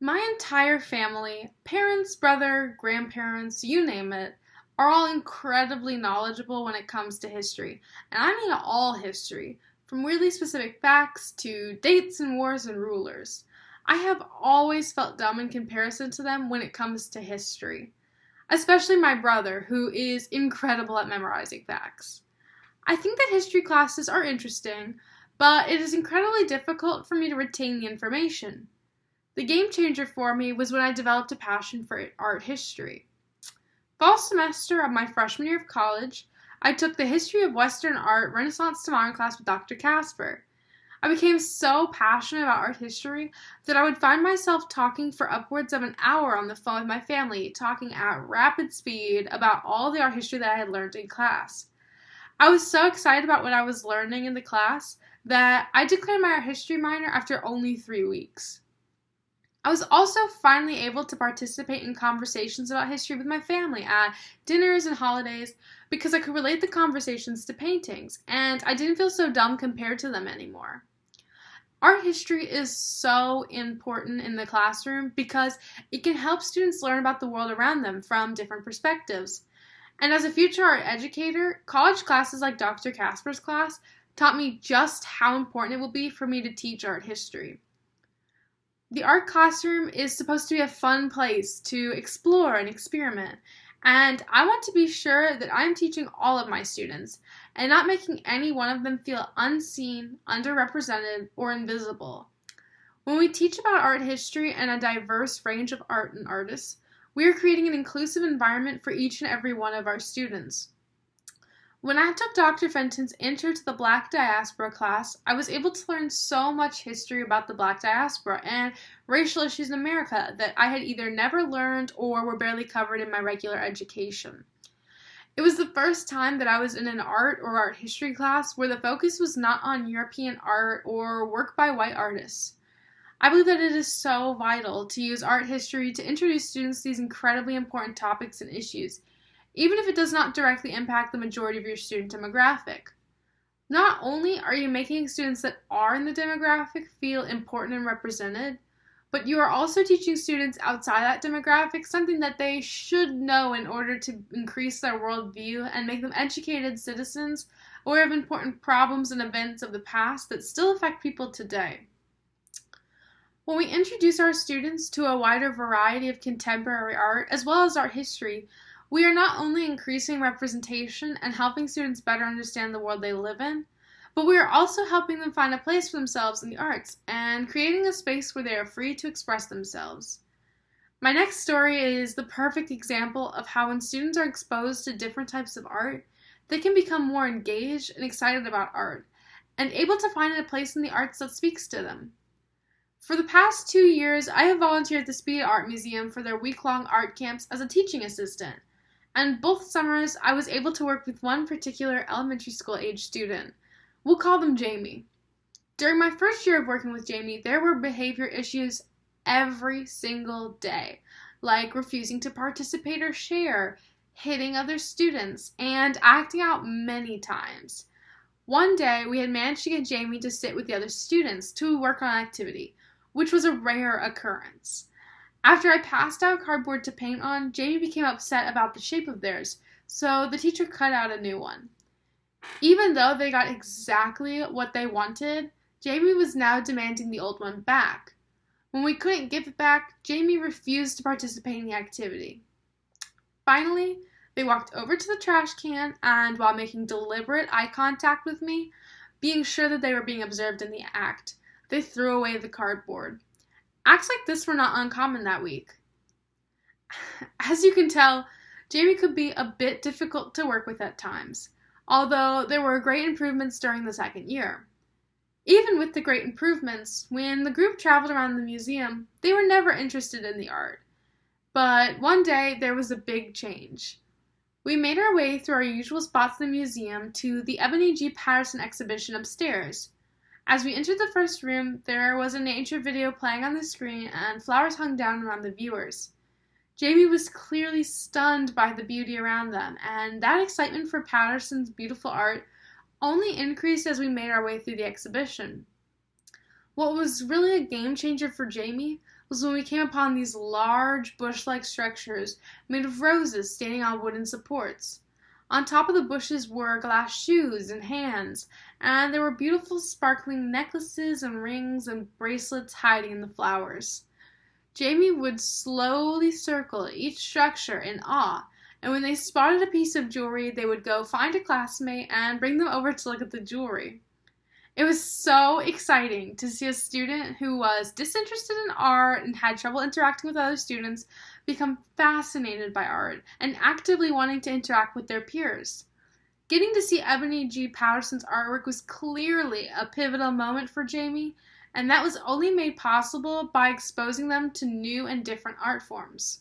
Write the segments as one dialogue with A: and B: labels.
A: My entire family, parents, brother, grandparents, you name it, are all incredibly knowledgeable when it comes to history. And I mean all history, from really specific facts to dates and wars and rulers. I have always felt dumb in comparison to them when it comes to history, especially my brother, who is incredible at memorizing facts. I think that history classes are interesting, but it is incredibly difficult for me to retain the information. The game changer for me was when I developed a passion for art history. Fall semester of my freshman year of college, I took the History of Western Art Renaissance to Modern class with Dr. Casper. I became so passionate about art history that I would find myself talking for upwards of an hour on the phone with my family, talking at rapid speed about all the art history that I had learned in class. I was so excited about what I was learning in the class that I declared my art history minor after only 3 weeks. I was also finally able to participate in conversations about history with my family at dinners and holidays because I could relate the conversations to paintings, and I didn't feel so dumb compared to them anymore. Art history is so important in the classroom because it can help students learn about the world around them from different perspectives. And as a future art educator, college classes like Dr. Casper's class taught me just how important it will be for me to teach art history. The art classroom is supposed to be a fun place to explore and experiment, and I want to be sure that I'm teaching all of my students and not making any one of them feel unseen, underrepresented, or invisible. When we teach about art history and a diverse range of art and artists, we are creating an inclusive environment for each and every one of our students. When I took Dr. Fenton's Intro to the Black Diaspora class, I was able to learn so much history about the Black diaspora and racial issues in America that I had either never learned or were barely covered in my regular education. It was the first time that I was in an art or art history class where the focus was not on European art or work by white artists. I believe that it is so vital to use art history to introduce students to these incredibly important topics and issues, even if it does not directly impact the majority of your student demographic. Not only are you making students that are in the demographic feel important and represented, but you are also teaching students outside that demographic something that they should know in order to increase their worldview and make them educated citizens aware of important problems and events of the past that still affect people today. When we introduce our students to a wider variety of contemporary art as well as art history, we are not only increasing representation and helping students better understand the world they live in, but we are also helping them find a place for themselves in the arts and creating a space where they are free to express themselves. My next story is the perfect example of how when students are exposed to different types of art, they can become more engaged and excited about art and able to find a place in the arts that speaks to them. For the past 2 years, I have volunteered at the Speed Art Museum for their week-long art camps as a teaching assistant. And both summers, I was able to work with one particular elementary school age student. We'll call them Jamie. During my first year of working with Jamie, there were behavior issues every single day, like refusing to participate or share, hitting other students, and acting out many times. One day, we had managed to get Jamie to sit with the other students to work on an activity, which was a rare occurrence. After I passed out cardboard to paint on, Jamie became upset about the shape of theirs, so the teacher cut out a new one. Even though they got exactly what they wanted, Jamie was now demanding the old one back. When we couldn't give it back, Jamie refused to participate in the activity. Finally, they walked over to the trash can and, while making deliberate eye contact with me, being sure that they were being observed in the act, they threw away the cardboard. Acts like this were not uncommon that week. As you can tell, Jamie could be a bit difficult to work with at times, although there were great improvements during the second year. Even with the great improvements, when the group traveled around the museum, they were never interested in the art. But one day, there was a big change. We made our way through our usual spots in the museum to the Ebony G. Patterson exhibition upstairs. As we entered the first room, there was a nature video playing on the screen and flowers hung down around the viewers. Jamie was clearly stunned by the beauty around them, and that excitement for Patterson's beautiful art only increased as we made our way through the exhibition. What was really a game changer for Jamie was when we came upon these large bush-like structures made of roses standing on wooden supports. On top of the bushes were glass shoes and hands, and there were beautiful sparkling necklaces and rings and bracelets hiding in the flowers. Jamie would slowly circle each structure in awe, and when they spotted a piece of jewelry, they would go find a classmate and bring them over to look at the jewelry. It was so exciting to see a student who was disinterested in art and had trouble interacting with other students become fascinated by art and actively wanting to interact with their peers. Getting to see Ebony G. Patterson's artwork was clearly a pivotal moment for Jamie, and that was only made possible by exposing them to new and different art forms.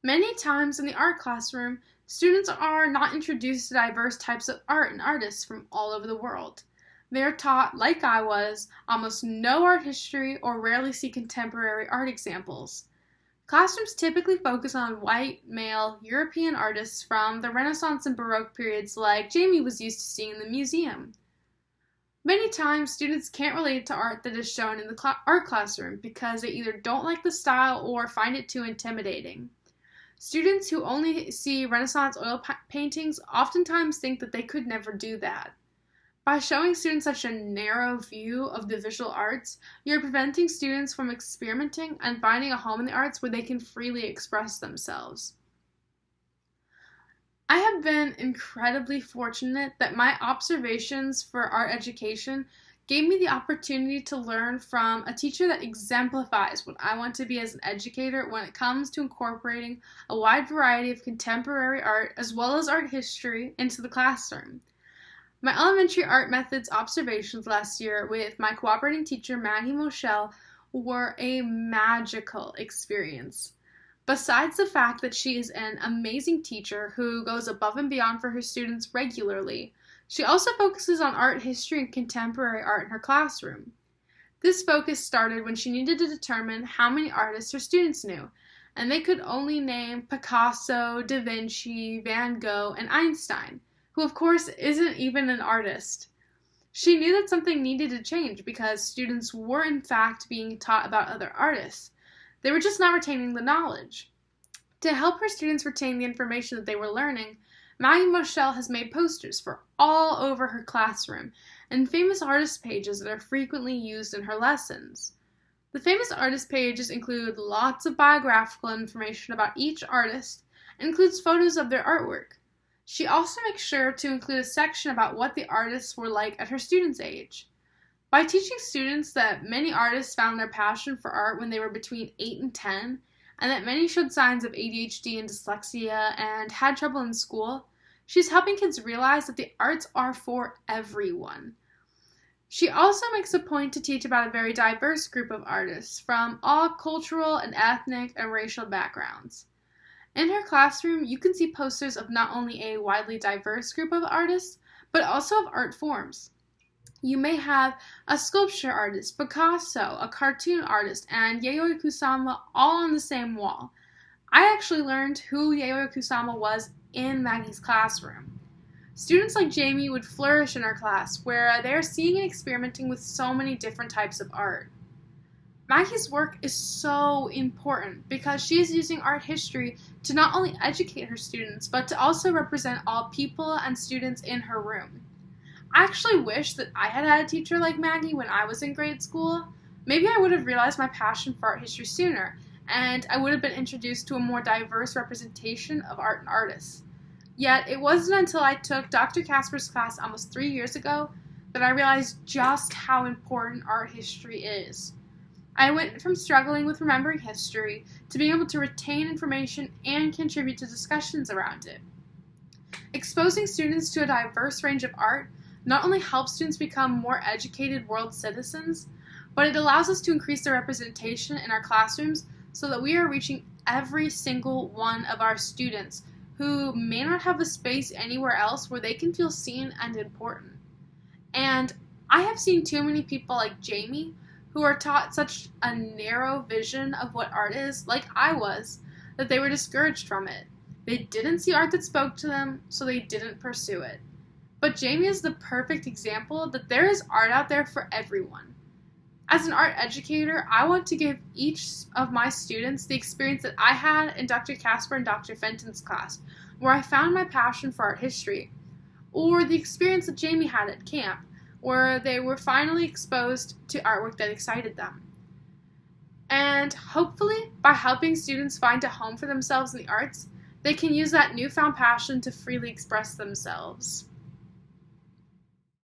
A: Many times in the art classroom, students are not introduced to diverse types of art and artists from all over the world. They are taught, like I was, almost no art history or rarely see contemporary art examples. Classrooms typically focus on white, male, European artists from the Renaissance and Baroque periods like Jamie was used to seeing in the museum. Many times, students can't relate to art that is shown in the art classroom because they either don't like the style or find it too intimidating. Students who only see Renaissance oil paintings oftentimes think that they could never do that. By showing students such a narrow view of the visual arts, you're preventing students from experimenting and finding a home in the arts where they can freely express themselves. I have been incredibly fortunate that my observations for art education gave me the opportunity to learn from a teacher that exemplifies what I want to be as an educator when it comes to incorporating a wide variety of contemporary art as well as art history into the classroom. My elementary art methods observations last year with my cooperating teacher Maggie Moschel were a magical experience. Besides the fact that she is an amazing teacher who goes above and beyond for her students regularly, she also focuses on art history and contemporary art in her classroom. This focus started when she needed to determine how many artists her students knew, and they could only name Picasso, Da Vinci, Van Gogh, and Einstein, who of course isn't even an artist. She knew that something needed to change because students were in fact being taught about other artists. They were just not retaining the knowledge. To help her students retain the information that they were learning, Maggie Moschel has made posters for all over her classroom and famous artist pages that are frequently used in her lessons. The famous artist pages include lots of biographical information about each artist and includes photos of their artwork. She also makes sure to include a section about what the artists were like at her students' age. By teaching students that many artists found their passion for art when they were between 8 and 10, and that many showed signs of ADHD and dyslexia and had trouble in school, she's helping kids realize that the arts are for everyone. She also makes a point to teach about a very diverse group of artists from all cultural and ethnic and racial backgrounds. In her classroom, you can see posters of not only a widely diverse group of artists, but also of art forms. You may have a sculpture artist, Picasso, a cartoon artist, and Yayoi Kusama all on the same wall. I actually learned who Yayoi Kusama was in Maggie's classroom. Students like Jamie would flourish in our class, where they are seeing and experimenting with so many different types of art. Maggie's work is so important because she is using art history to not only educate her students, but to also represent all people and students in her room. I actually wish that I had had a teacher like Maggie when I was in grade school. Maybe I would have realized my passion for art history sooner, and I would have been introduced to a more diverse representation of art and artists. Yet, it wasn't until I took Dr. Casper's class almost 3 years ago that I realized just how important art history is. I went from struggling with remembering history to being able to retain information and contribute to discussions around it. Exposing students to a diverse range of art not only helps students become more educated world citizens, but it allows us to increase the representation in our classrooms so that we are reaching every single one of our students who may not have a space anywhere else where they can feel seen and important. And I have seen too many people like Jamie who are taught such a narrow vision of what art is, like I was, that they were discouraged from it. They didn't see art that spoke to them, so they didn't pursue it. But Jamie is the perfect example that there is art out there for everyone. As an art educator, I want to give each of my students the experience that I had in Dr. Casper and Dr. Fenton's class, where I found my passion for art history, or the experience that Jamie had at camp, where they were finally exposed to artwork that excited them. And hopefully, by helping students find a home for themselves in the arts, they can use that newfound passion to freely express themselves.